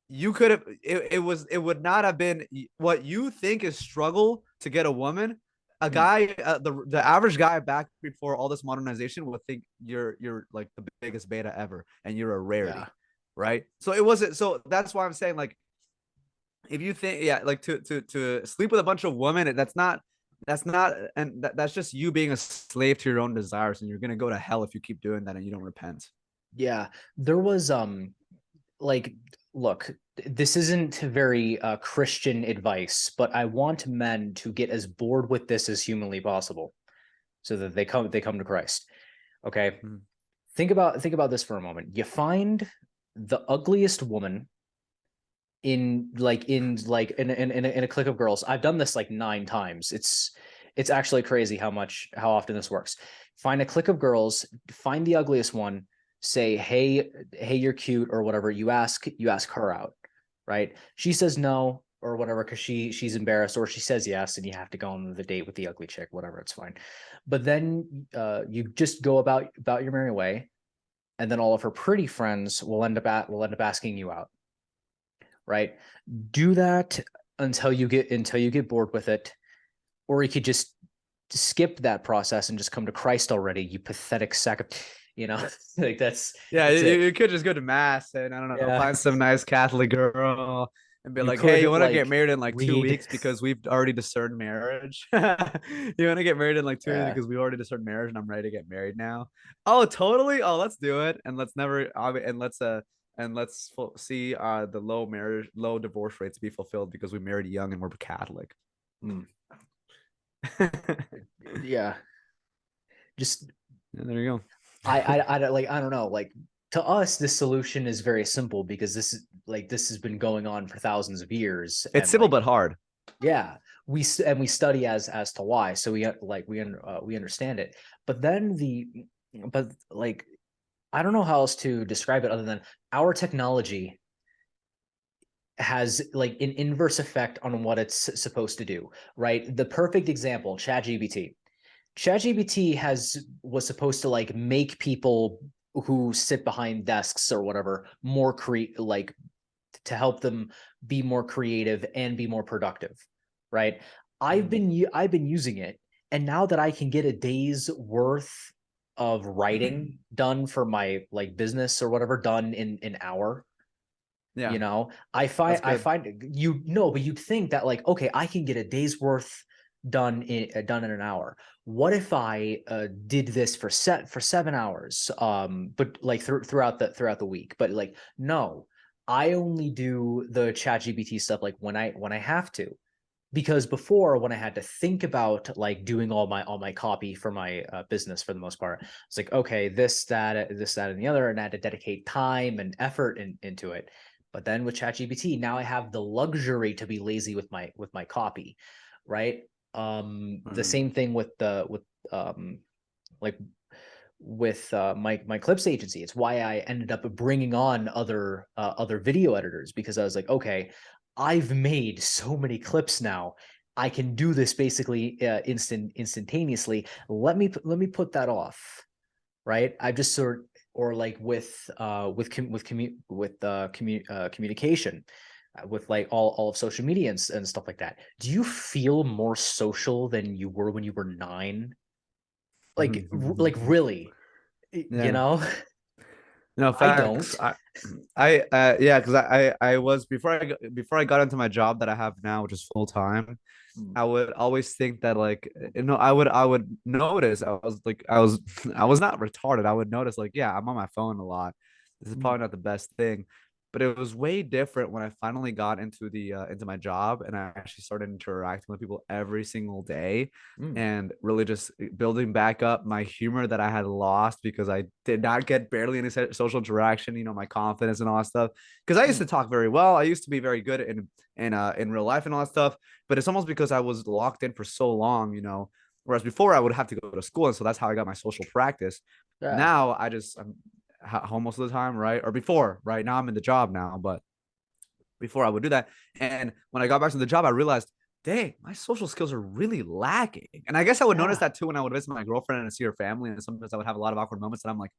You could have it would not have been what you think is struggle to get a woman. A Mm. guy, the average guy back before all this modernization would think you're like the biggest beta ever and you're a Yeah. rarity, right? So it wasn't. So that's why I'm saying, like, if you think, yeah, like to sleep with a bunch of women, that's not and that's just you being a slave to your own desires, and you're gonna go to hell if you keep doing that and you don't repent. Yeah. There was like, look, this isn't very Christian advice, but I want men to get as bored with this as humanly possible so that they come to Christ. Okay? Mm. Think about this for a moment. You find the ugliest woman in a clique of girls. I've done this like 9 times. It's actually crazy how often this works. Find a clique of girls, find the ugliest one, say, hey, you're cute or whatever. You ask her out, right? She says no or whatever because she's embarrassed, or she says yes, and you have to go on the date with the ugly chick, whatever, it's fine. But then you just go about your merry way, and then all of her pretty friends will end up asking you out, right? Do that until you get bored with it, or you could just skip that process and just come to Christ already. You pathetic sack of, like Yeah, that's it. you could just go to mass and I don't know, Yeah, find some nice Catholic girl and be you like, "Hey, you could want to get like married in like 2 weeks read. because we've already discerned marriage? You want to get married in like 2 weeks Yeah, because we already discerned marriage and I'm ready to get married now." Oh, totally. Oh, let's do it, and let's never and let's see the low divorce rates be fulfilled because we married young and we're Catholic. mm, And yeah. Just there you go. I don't know. Like, to us, this solution is very simple because this has been going on for thousands of years, It's and simple like, but hard. yeah, we study as to why, so we understand it. But then but like, I don't know how else to describe it other than our technology has like an inverse effect on what it's supposed to do, right? The perfect example, ChatGPT. ChatGPT was supposed to like make people who sit behind desks or whatever more create, like, to help them be more creative and be more productive, right? I've been using it, and now that I can get a day's worth of writing done for my like business or whatever done in an hour, Yeah, I find that's I good. find you know, but you'd think that like, okay, I can get a day's worth done in an hour. What if I did this for 7 hours, but like throughout the week? But like, no, I only do the chat gpt stuff like when I have to, because before, when I had to think about like doing all my copy for my business, for the most part, it's like, okay, this that and the other, and I had to dedicate time and effort into it. But then with ChatGPT, now I have the luxury to be lazy with my copy, right? The Mhm. same thing um like with my clips agency. It's why I ended up bringing on other video editors, because I was like, okay, I've made so many clips now. I can do this basically instantaneously. Let me put that off, right? I just sort or like communication, with like all of social media and stuff like that. Do you feel more social than you were when you were 9? Like really, you Yeah. know? No, I facts. don't. Yeah, because I was before I got into my job that I have now, which is full time. Mm, I would always think that like I would notice I was not retarded. I would notice like, yeah, I'm on my phone a lot. This is mm, probably not the best thing, but it was way different when I finally got into my job and I actually started interacting with people every single day mm, and really just building back up my humor that I had lost because I did not get barely any social interaction, my confidence and all that stuff. Because I used mm, to talk very well. I used to be very good in real life and all that stuff, but it's almost because I was locked in for so long. Whereas before I would have to go to school, and so that's how I got my social practice. yeah. Now I'm home most of the time, right? Or before, right? Now I'm in the job now, but before I would do that. And when I got back to the job, I realized, dang, my social skills are really lacking. And I guess I would notice Yeah. that too when I would visit my girlfriend and see her family. And sometimes I would have a lot of awkward moments. And I'm like,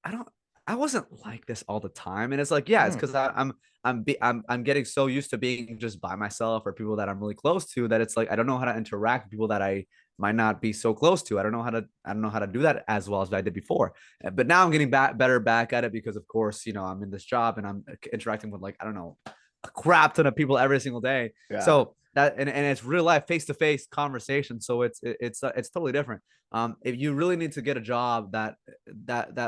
I don't I wasn't like this all the time. And it's like, yeah, it's Mm, because I'm getting so used to being just by myself or people that I'm really close to that it's like I don't know how to interact with people that I might not be so close to. I don't know how to do that as well as I did before. But now I'm getting better back at it because of course, I'm in this job and I'm interacting with like, I don't know, a crap ton of people every single day. yeah. So that and it's real life face to face conversation. So it's totally different. If you really need to get a job that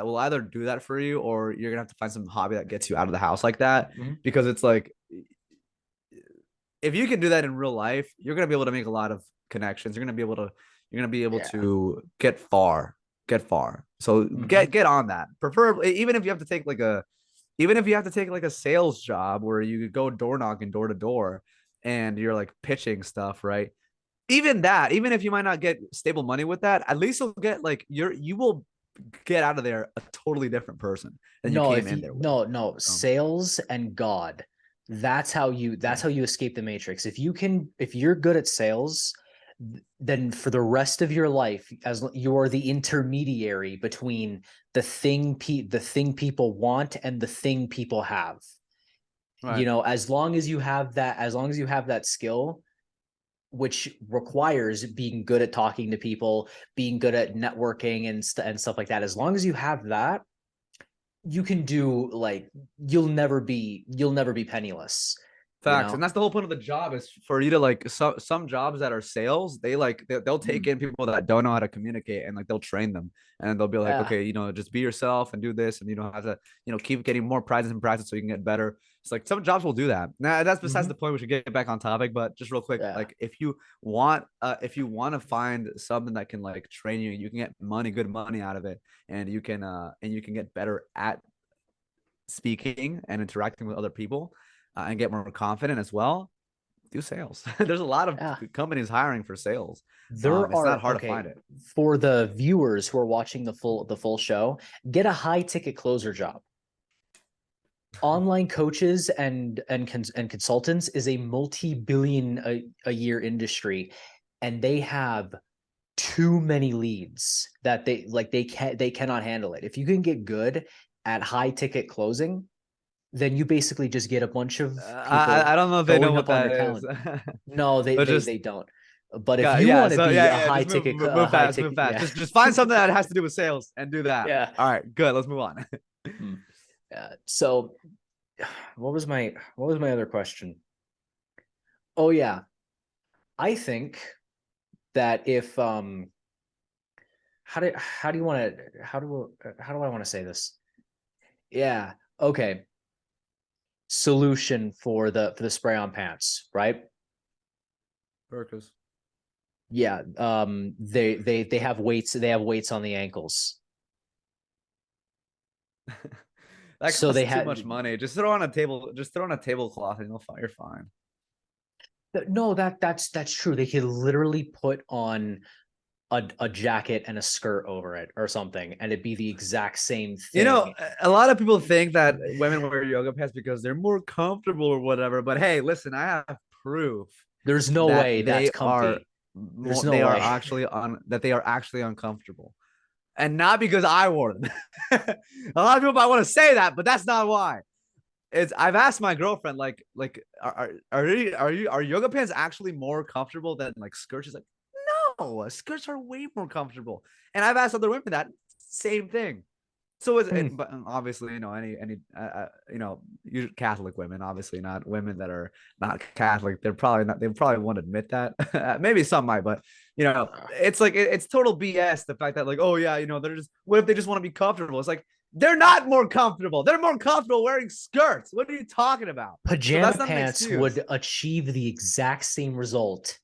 will either do that for you or you're gonna have to find some hobby that gets you out of the house like that Mhm. because it's like if you can do that in real life you're gonna be able to make a lot of connections you're gonna be able Yeah. to get far so get Mhm. get on that preferably even if you have to take like a sales job where you go door knocking door to door and you're like pitching stuff right even that, even if you might not get stable money with that, at least you'll get like you will get out of there a totally different person than you No, came if in you there with. no, So, sales and God. That's yeah. how you escape the matrix. If you're good at sales, then for the rest of your life, as you're the intermediary between the thing people want and the thing people have. Right. As long as you have that skill, which requires being good at talking to people, being good at networking and stuff like that. As long as you have that, you can do like you'll never be penniless, you Facts, and know? that's the whole point of the job is for you to like some jobs that are sales, they'll take Mm, in people that don't know how to communicate and like they'll train them and they'll be like, yeah. okay, just be yourself and do this and you know how to keep getting more prizes and practice so you can get better. It's like some jobs will do that. Now that's besides the Hmm. point. We should get back on topic, but just real quick, Yeah. like if you want to find something that can like train you, you can get good money out of it, and you can get better at speaking and interacting with other people and get more confident as well, do sales. There's a lot of Yeah. companies hiring for sales. There It's not are hard to okay find it. for the viewers who are watching the full show, get a high ticket closer job. Online coaches and consultants is a multi-billion a year industry, and they have too many leads that they cannot handle it. If you can get good at high ticket closing, then you basically just get a bunch of I people don't know if they know showing what up on that your is, calendar. No, but just they don't. But if got you yeah. want to So be yeah, a yeah. high Just ticket, move fast, move fast. yeah, Just find something that has to do with sales and do that. yeah. All right, good. Let's move on. Hmm. So, what was my other question? Oh yeah, I think that if how do you want to how do I want to say this? Yeah, okay. Solution for the spray on pants, right? Burkas. Yeah, they have weights on the ankles. That So costs they too had much money. Just throw on a table. Just throw on a tablecloth, and you're fine. no, that's true. They could literally put on a jacket and a skirt over it or something, and it'd be the exact same thing. A lot of people think that women wear yoga pants because they're more comfortable or whatever. But hey, listen, I have proof. There's no that way that's comfy. There's no they are way. actually that they are actually uncomfortable, and not because I wore them. A lot of people might want to say that, but that's not why. It's I've asked my girlfriend like are yoga pants actually more comfortable than like skirts? She's like, no, skirts are way more comfortable. And I've asked other women that same thing. So Hmm. but obviously, you Catholic women, obviously not women that are not Catholic. They're probably not. They probably won't admit that. Maybe some might, but it's like it's total BS. The fact that like, oh yeah, they're just. What if they just want to be comfortable? It's like they're not more comfortable. They're more comfortable wearing skirts. What are you talking about? So Pajama that's not an pants excuse. would achieve the exact same result.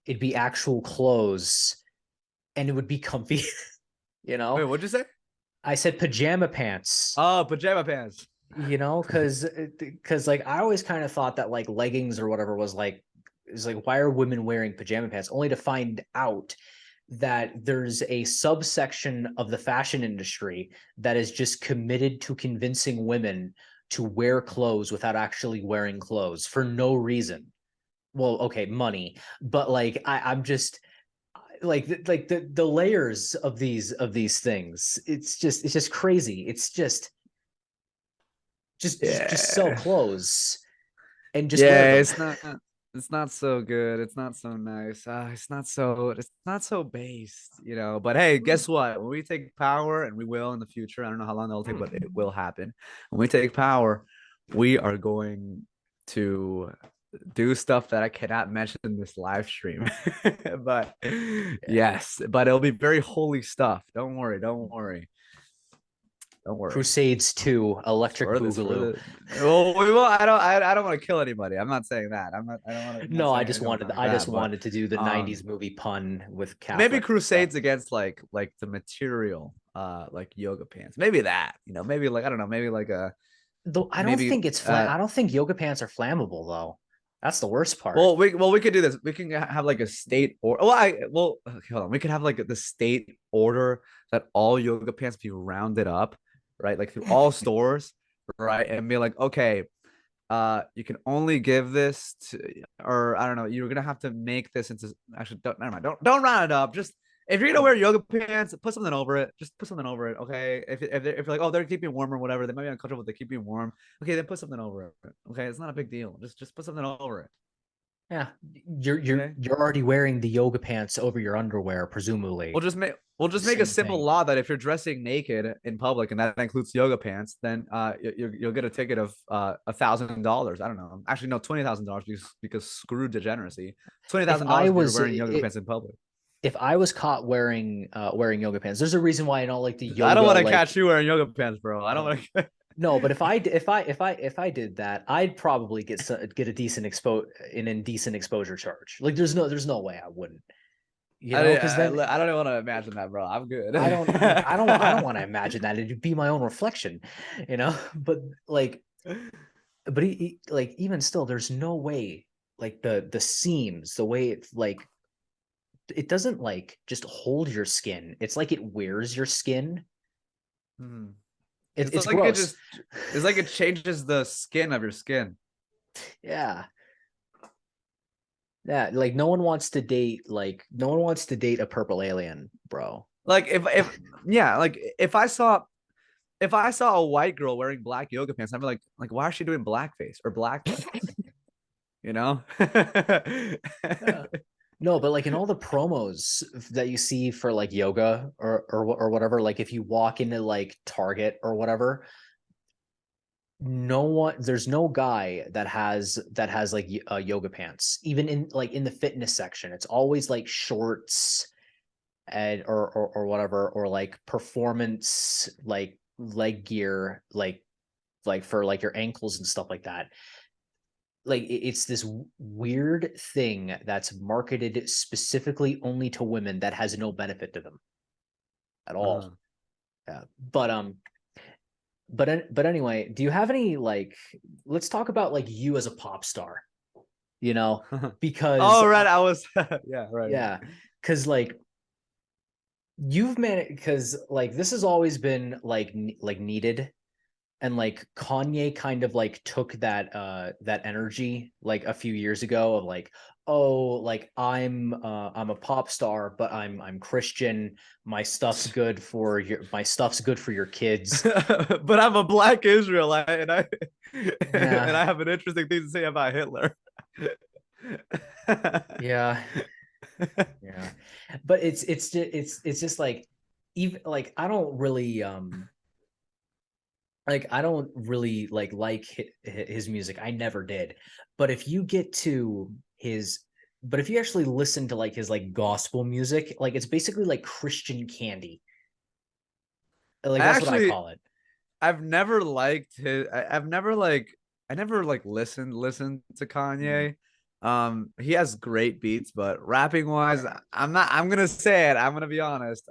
It'd be actual clothes and it would be comfy. you Wait, know, what'd you say? I said pajama pants. Oh, pajama pants. Because like I always kind of thought that like leggings or whatever is like why are women wearing pajama pants? Only to find out that there's a subsection of the fashion industry that is just committed to convincing women to wear clothes without actually wearing clothes for no reason. Well, okay, money, but like I'm just like the layers of these things. It's just crazy. It's just sell Yeah. clothes and just wear Yeah, them. it's not so good. It's not so nice. It's not so based. But hey, guess what? When we take power, and we will in the future, I don't know how long that'll take, but it will happen. When we take power, we are going to do stuff that I cannot mention in this live stream. But Yeah. yes, but it'll be very holy stuff. Don't worry, don't worry. Don't worry. Crusades 2, Electric For this, for Boogaloo. the well, we will. I don't want to kill anybody. I'm not saying that. I'm not No, I saying just anything wanted like I just that. But wanted to do the um, 90s movie pun with maybe Catholic stuff. crusades against like the material, like yoga pants. Maybe that. Maybe like I don't know. Maybe like a Though I don't maybe think I don't think yoga pants are flammable though. That's the worst part. we could do this. We can have like a state or okay, hold on. We could have like the state order that all yoga pants be rounded up, right? Like through all stores, right? And be like, okay, you can only give this to, or I don't know, you're gonna have to make this into actually don't never mind. Don't round it up. Just if you're gonna wear yoga pants, put something over it. Just put something over it. Okay. If you're like, oh, they're keeping warm or whatever, they might be uncomfortable, they keep you warm. Okay, then put something over it. Okay, it's not a big deal. Just put something over it. Yeah, you're you're Okay. you're already wearing the yoga pants over your underwear, We'll presumably. just make we'll just make a Same simple thing. law that if you're dressing naked in public and that includes yoga pants, then you'll get a ticket of $1,000. I don't know. Actually, no, $20,000 because screw degeneracy. Twenty If thousand I dollars if you're was wearing yoga pants in public. if I was caught wearing yoga pants, there's a reason why I don't like the I don't yoga want to like catch you wearing yoga pants, bro. I don't want to. no, but if I did that, I'd probably get a decent an indecent exposure charge. Like there's no way I wouldn't, because then I don't want to imagine that, bro. I'm good. I don't want to imagine that it'd be my own reflection, but like like even still, there's no way like the seams, the way it like it doesn't like just hold your skin. It's like it wears your skin. Hmm. It, It's it's like it gross. just it's like it changes the skin of your skin. Yeah. Yeah, like no one wants to date a purple alien, bro. Like if yeah, like if I saw a white girl wearing black yoga pants, I'd be like, why is she doing blackface or blackface? You know? Yeah. No, but like in all the promos that you see for like yoga or whatever, like if you walk into like Target or whatever, there's no guy that has like yoga pants, even in the fitness section. It's always like shorts and or whatever, or like performance like leg gear, like for like your ankles and stuff like that. Like it's this weird thing that's marketed specifically only to women that has no benefit to them at all. uh, Yeah. But anyway, do you have any like let's talk about like you as a pop star, you know, because oh right, I was yeah, right. yeah, because like you've managed because like this has always been like needed, and like Kanye kind of like took that energy like a few years ago of like, oh, like I'm a pop star, but I'm Christian. My stuff's good for your kids. But I'm a black Israelite, and I and Yeah, I have an interesting thing to say about Hitler. yeah, yeah. But it's just like, even like I don't really like his music. I never did. But if you get to his but if you actually listen to like his like gospel music, like it's basically like Christian candy. Like I that's what I actually call it. I've never liked his. I've never like I never like listened to Mm. Kanye. He has great beats, but rapping wise, I'm not. I'm gonna say it. I'm gonna be honest.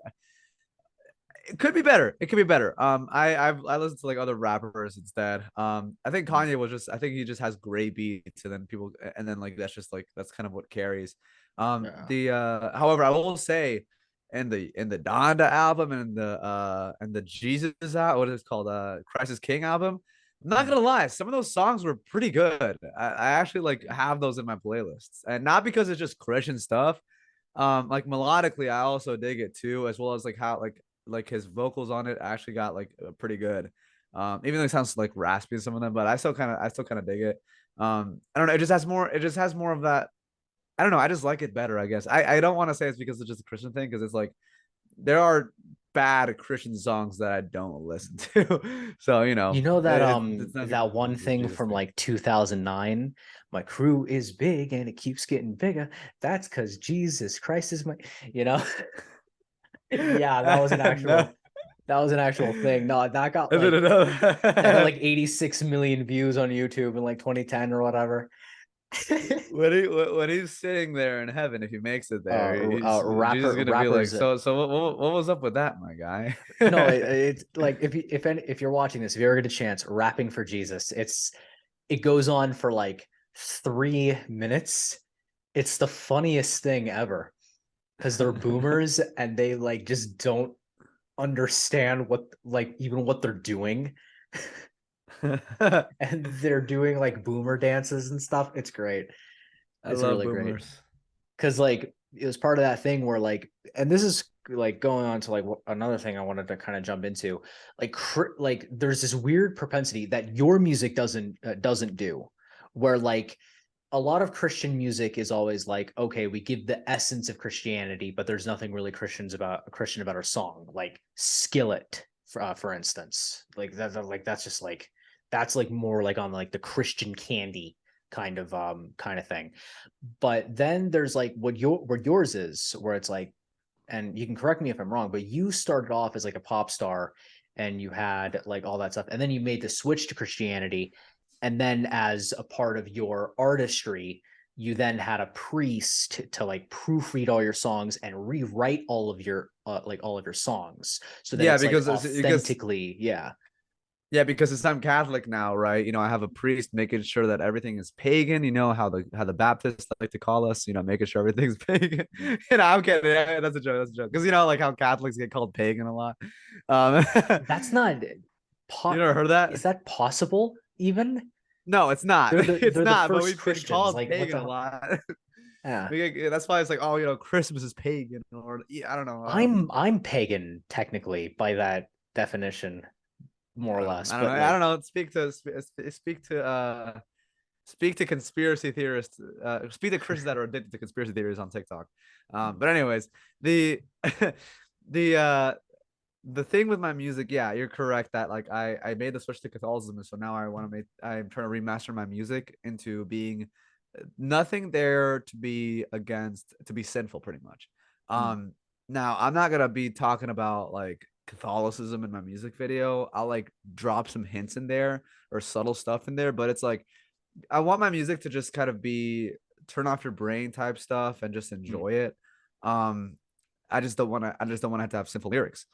It could be better. It could be better. I listened to like other rappers instead. I think Mm. Kanye was just. I think he just has great beats, and then people, and then like that's just like that's kind of what carries. Yeah. The however, I will say, in the Donda album and the Jesus out, what is it called? Christ is King album. I'm not Mm. gonna lie, some of those songs were pretty good. I actually like have those in my playlists, and not because it's just Christian stuff. Like melodically, I also dig it too, as well as like how like his vocals on it actually got like pretty good. Even though it sounds like raspy in some of them, but I still kind of dig it. I don't know. It just has more of that. I don't know. I just like it better, I guess. I don't want to say it's because it's just a Christian thing, because it's like there are bad Christian songs that I don't listen to. So, you You know, know that it's not that one the thing Jesus from thing. like 2009, my crew is big and it keeps getting bigger. That's because Jesus Christ is my, you know? Yeah, No. that was an actual thing. No, Is it that got like another? 86 million views on YouTube in like 2010 or whatever. When he's sitting there in heaven, if he makes it there, Jesus is gonna be like, Rappers. so what was up with that, my guy? No, it's like if you're watching this, if you ever get a chance, rapping for Jesus, it goes on for like 3 minutes. It's the funniest thing ever because they're boomers and they like just don't understand what like even what they're doing. I And they're doing like boomer dances and stuff. It's great. It's love really great. boomers. Because like it was part of that thing where like, and this is like going on to like another thing I wanted to kind of jump into, like there's this weird propensity that your music doesn't do, where like a lot of Christian music is always like, okay, we give the essence of Christianity, but there's nothing really Christian about our song, like Skillet, for instance, like like that's just like that's like more like on like the Christian candy kind of thing. But then there's like what yours is, where it's like, and you can correct me if I'm wrong, but you started off as like a pop star and you had like all that stuff, and then you made the switch to Christianity, and then as a part of your artistry, you then had a priest to like proofread all your songs and rewrite all of your songs so that Yeah, it's like because authentically, yeah. yeah, because since I'm Catholic now, right? You know, I have a priest making sure that everything is pagan. You know how the Baptists like to call us. You know, making sure everything's pagan. You know, I'm kidding. Yeah, that's a joke. That's a joke. Because you know, like how Catholics get called pagan a lot. That's not You never heard that? is that possible even? No, it's not. It's They're the not. But first we've been Christians. called Like what pagan a the lot. yeah. That's why it's like, oh, you know, Christmas is pagan, or yeah, I don't know. I'm pagan technically by that definition, more or less. I don't know. But I like don't know. Speak to conspiracy theorists. Speak to Christians that are addicted to conspiracy theories on TikTok. But anyways, the the uh the thing with my music, yeah, you're correct that like I made the switch to Catholicism, and so now I'm trying to remaster my music into being nothing there to be against, to be sinful, pretty much. mm, Um, Now I'm not gonna be talking about like Catholicism in my music video. I'll like drop some hints in there or subtle stuff in there, but it's like I want my music to just kind of be turn off your brain type stuff and just mm, enjoy it. Um, I just don't want to have to have simple lyrics.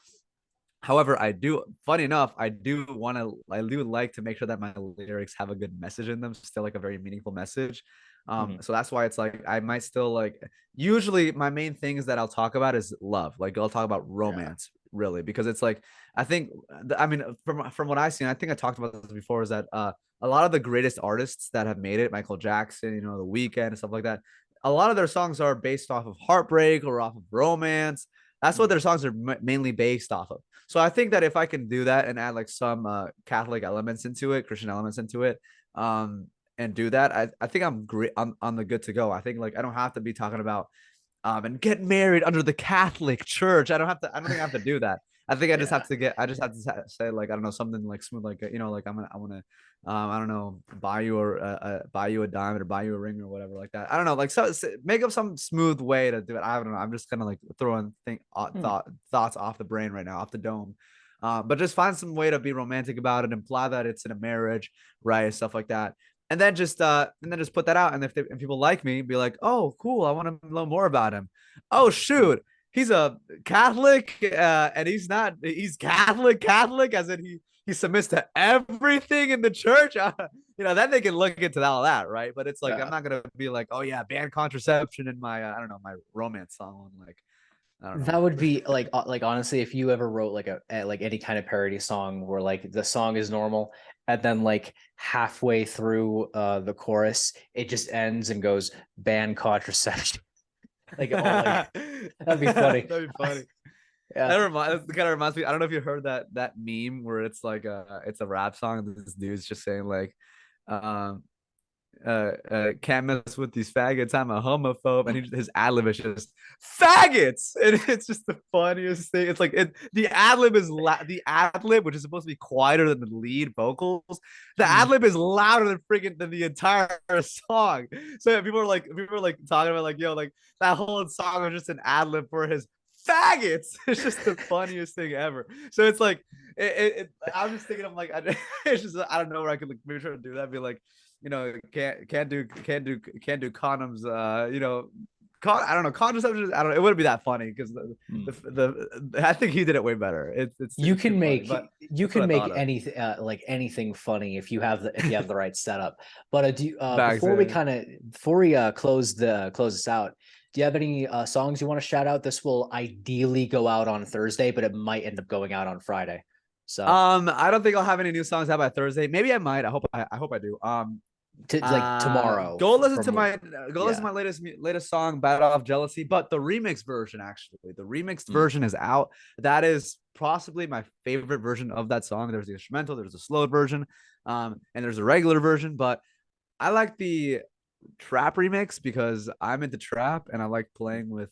However, I do, funny enough, I do like to make sure that my lyrics have a good message in them, still like a very meaningful message. mm, So that's why it's like I might still like, usually my main things that I'll talk about is love. Like I'll talk about yeah. romance, really, because it's like, I think, I mean, from what I've seen, I think I talked about this before, is that a lot of the greatest artists that have made it, Michael Jackson, you know, The Weeknd and stuff like that, a lot of their songs are based off of heartbreak or off of romance. That's what Mm. their songs are mainly based off of. So I think that if I can do that and add like some Catholic elements into it, Christian elements into it, and do that, I think I'm great on the good to go. I think like I don't have to be talking about and get married under the Catholic Church. I don't think I have to do that. I think Yeah. I just have to say like I don't know something like smooth like you know like I want to I don't know buy you a diamond or buy you a ring or whatever like that. I don't know like make up some smooth way to do it. I don't know. I'm just kind of like throwing Mm. thoughts off the brain right now, off the dome. But just find some way to be romantic about it, imply that it's in a marriage, right? Stuff like that, and then just put that out. And if people like me, be like, oh, cool, I want to know more about him. Oh shoot, he's a Catholic, and he's Catholic, as in he submits to everything in the church. Then they can look into all that, right? But it's like I'm Yeah. not gonna be like, oh yeah, ban contraception in my I don't know my romance song. Like I don't know. That would be like honestly, if you ever wrote like like any kind of parody song where like the song is normal and then like halfway through the chorus it just ends and goes ban contraception. Like oh like that'd be funny. That'd be funny. Yeah. That kind of reminds me. I don't know if you heard that meme where it's like it's a rap song and this dude's just saying like, um, can't mess with these faggots. I'm a homophobe, and his ad lib is just faggots, and it's just the funniest thing. It's like the ad lib the ad lib, which is supposed to be quieter than the lead vocals. The ad Mm. lib is louder than freaking than the entire song. So people are like talking about like yo like that whole song was just an ad lib for his faggots. It's just the funniest thing ever. So it's like I'm just thinking I'm like it's just I don't know where I could like maybe try to do that. Be like can't do condoms. I don't know contraception. I don't. It wouldn't be that funny because Mm. I think he did it way better. You It's too can funny, make but you that's what can I thought make of anything like anything funny if you have the right setup. But back before we then. kind of before we close this out, do you have any songs you want to shout out? This will ideally go out on Thursday, but it might end up going out on Friday. So I don't think I'll have any new songs out by Thursday. Maybe I might. I hope I do. like tomorrow from Go listen yeah. to my latest song, Bad Off Jealousy, but the remix version, actually, the remixed Mm. version is out. That is possibly my favorite version of that song. There's the instrumental, there's a slowed version, and there's a regular version, but I like the trap remix because I'm into trap and I like playing with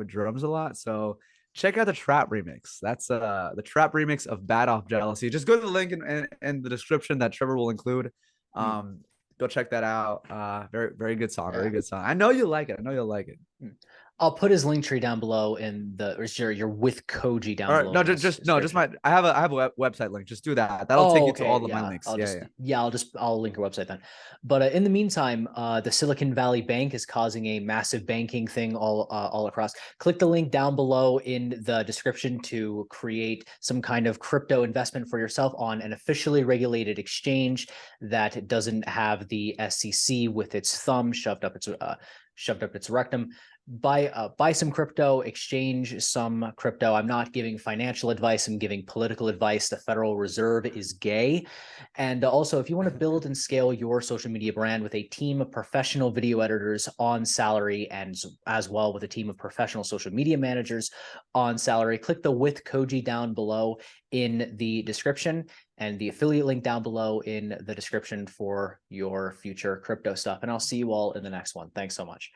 drums a lot. So check out the trap remix. That's the trap remix of Bad Off Jealousy. Just go to the link in the description that Trevor will include. Mm. um Go check that out. Very good song, very Yeah. good song. I know you'll like it. I know you'll like it. Mm. I'll put his link tree down below or your with Koji All down right, below no, in the just no, just description. my I have a website link. Just do that. That'll take Oh, you to all okay. of my Yeah. links. Yeah, yeah. I'll link your website then. But in the meantime, the Silicon Valley Bank is causing a massive banking thing all across. Click the link down below in the description to create some kind of crypto investment for yourself on an officially regulated exchange that doesn't have the SEC with its thumb shoved up its rectum. Buy some crypto, exchange some crypto. I'm not giving financial advice. I'm giving political advice. The Federal Reserve is gay. And also, if you want to build and scale your social media brand with a team of professional video editors on salary, and as well with a team of professional social media managers on salary, click the with Koji down below in the description and the affiliate link down below in the description for your future crypto stuff. And I'll see you all in the next one. Thanks so much.